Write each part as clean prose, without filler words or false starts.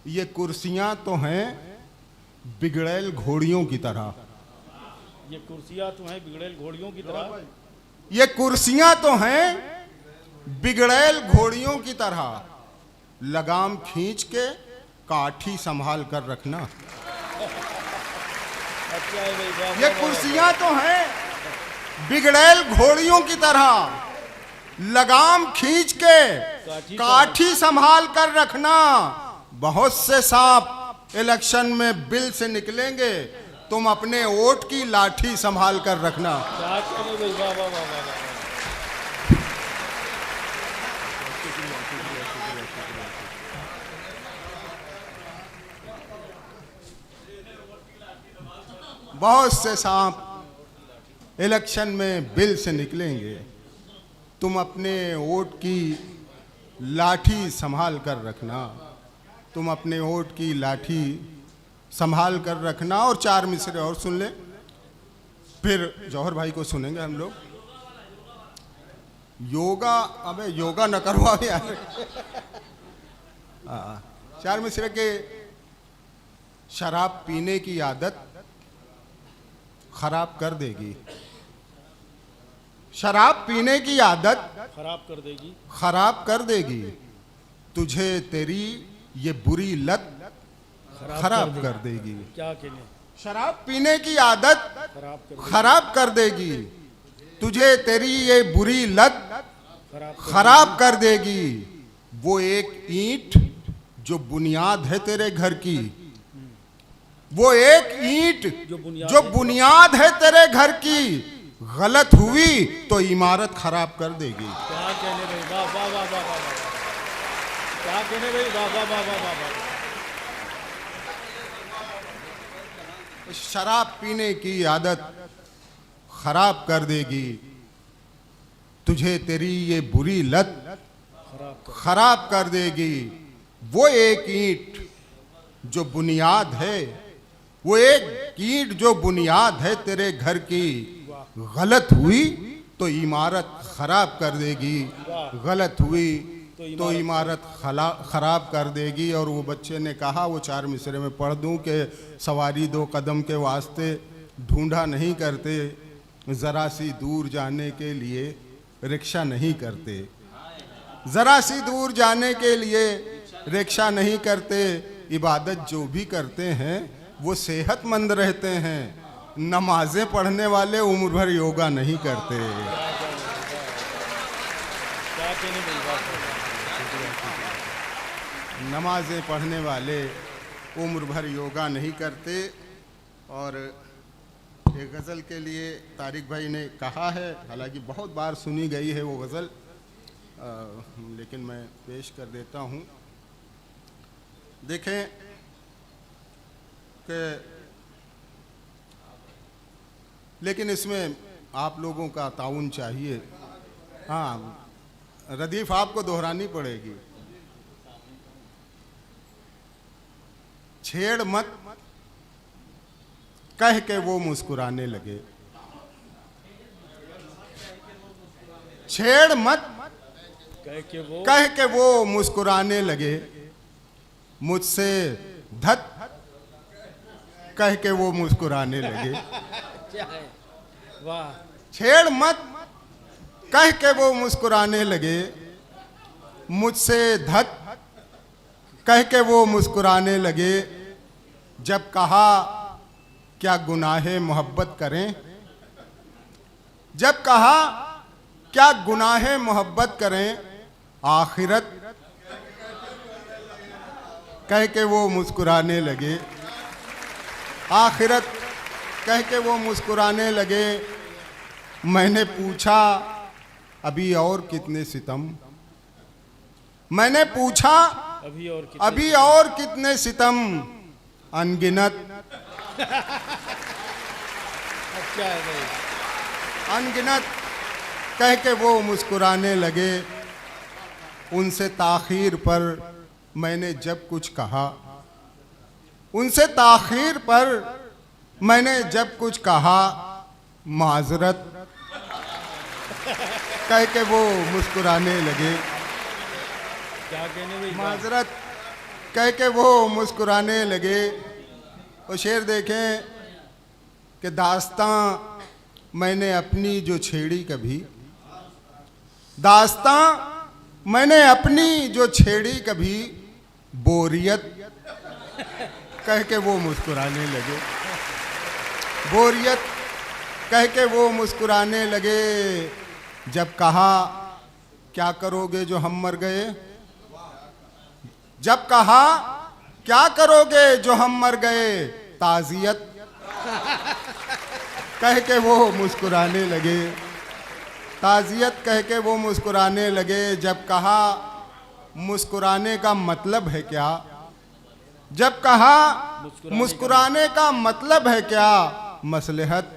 ये कुर्सियां तो हैं बिगड़ैल घोड़ियों की तरह। ये कुर्सियां तो हैं बिगड़ेल घोड़ियों की तरह। ये कुर्सियां तो हैं बिगड़ैल घोड़ियों की तरह, लगाम खींच के काठी संभाल कर रखना। अच्छा है भाई, वाह, ये वाह, कुर्सियां तो हैं बिगड़ैल घोड़ियों की तरह, लगाम खींच के काठी संभाल कर रखना। बहुत से सांप इलेक्शन में बिल से निकलेंगे, तुम अपने वोट की लाठी संभाल कर रखना। क्या कहने भाई, वाह वाह वाह वाह वाह। बहुत से सांप इलेक्शन में बिल से निकलेंगे, तुम अपने वोट की लाठी संभाल कर रखना। तुम अपने वोट की लाठी संभाल कर रखना। और चार मिसरे और सुन ले, फिर जौहर भाई को सुनेंगे हम लोग। योगा, अबे योगा न करवा यार। चार मिसरे के, शराब पीने की आदत खराब कर देगी। शराब पीने की आदत खराब कर देगी, खराब कर देगी तुझे, तेरी ये बुरी लत खराब कर देगी। क्या कहने, शराब पीने की आदत खराब कर खराब कर देगी तुझे, तेरी ये बुरी लत खराब खराब कर देगी। वो एक ईंट जो बुनियाद है तेरे घर की, वो एक ईंट जो बुनियाद है तेरे घर की, गलत हुई तो इमारत खराब कर देगी। क्या कहने भाई, वाह वाह वाह वाह वाह वाह। क्या कहने भाई, वाह वाह वाह वाह वाह वाह। शराब पीने की आदत खराब कर देगी तुझे, तेरी ये बुरी लत खराब कर देगी। वो एक ईंट जो बुनियाद है, वो एक ईंट जो बुनियाद है तेरे घर की, गलत हुई तो इमारत खराब कर देगी। गलत हुई तो इमारत खराब कर देगी। और वो बच्चे ने कहा, वो चार मिसरे में पढ़ दूं कि सवारी दो कदम के वास्ते ढूंढा नहीं करते, ज़रा सी दूर जाने के लिए रिक्शा नहीं करते। ज़रा सी दूर जाने के लिए रिक्शा नहीं करते। इबादत जो भी करते हैं वो सेहतमंद रहते हैं। नमाजें पढ़ने वाले उम्र भर योगा नहीं करते। क्या कहने भाई, वाह वाह। नमाजें पढ़ने वाले उम्र भर योगा नहीं करते। और एक गज़ल के लिए तारिक भाई ने कहा है, हालांकि बहुत बार सुनी गई है वो गज़ल, लेकिन मैं पेश कर देता हूँ। देखें कि लेकिन इसमें आप लोगों का ताउन चाहिए। हाँ रदीफ, आपको दोहरानी पड़ेगी। छेड़ मत कह के वो मुस्कुराने लगे, छेड़ मत कह के वो मुस्कुराने लगे, मुझसे धत कह के वो मुस्कुराने लगे। वाह। छेड़ मत कह के वो मुस्कुराने लगे, मुझसे धत कह के वो मुस्कुराने लगे। जब कहा क्या गुनाहे मोहब्बत करें, जब कहा क्या गुनाहे मोहब्बत करें, आखिरत कह के वो मुस्कुराने लगे। आखिरत कह के वो मुस्कुराने लगे। मैंने पूछा अभी और कितने सितम, मैंने पूछा अभी और कितने सितम, अनगिनत अच्छा है भाई। अनगिनत कह के वो मुस्कुराने लगे। उनसे ताखीर पर मैंने जब कुछ कहा, उनसे ताखीर पर मैंने जब कुछ कहा, माजरत कह के वो मुस्कुराने लगे। क्या कहने भाई, माजरत कह के वो मुस्कुराने लगे। वो शेर देखें कि दास्तां मैंने अपनी जो छेड़ी कभी, दास्तां मैंने अपनी जो छेड़ी कभी, बोरियत कह के वो मुस्कुराने लगे। बोरियत कह के वो मुस्कुराने लगे। जब कहा क्या करोगे जो हम मर गए, जब कहा क्या करोगे जो हम मर गए, ताज़ियत कह के वो मुस्कुराने लगे। ताज़ियत कह के वो मुस्कुराने लगे। जब कहा मुस्कुराने का मतलब है क्या, जब कहा मुस्कुराने का मतलब है क्या, मसलहत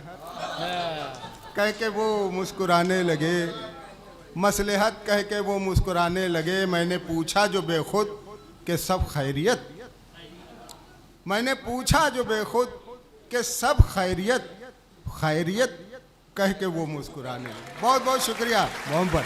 कह के वो मुस्कुराने लगे। मसलहत कह के वो मुस्कुराने लगे। मैंने पूछा जो बेखुद कि सब खैरियत, मैंने पूछा जो बेखुद कि सब खैरियत, खैरियत कह के वो मुस्कुराने लगे। बहुत बहुत शुक्रिया मोहम्मद।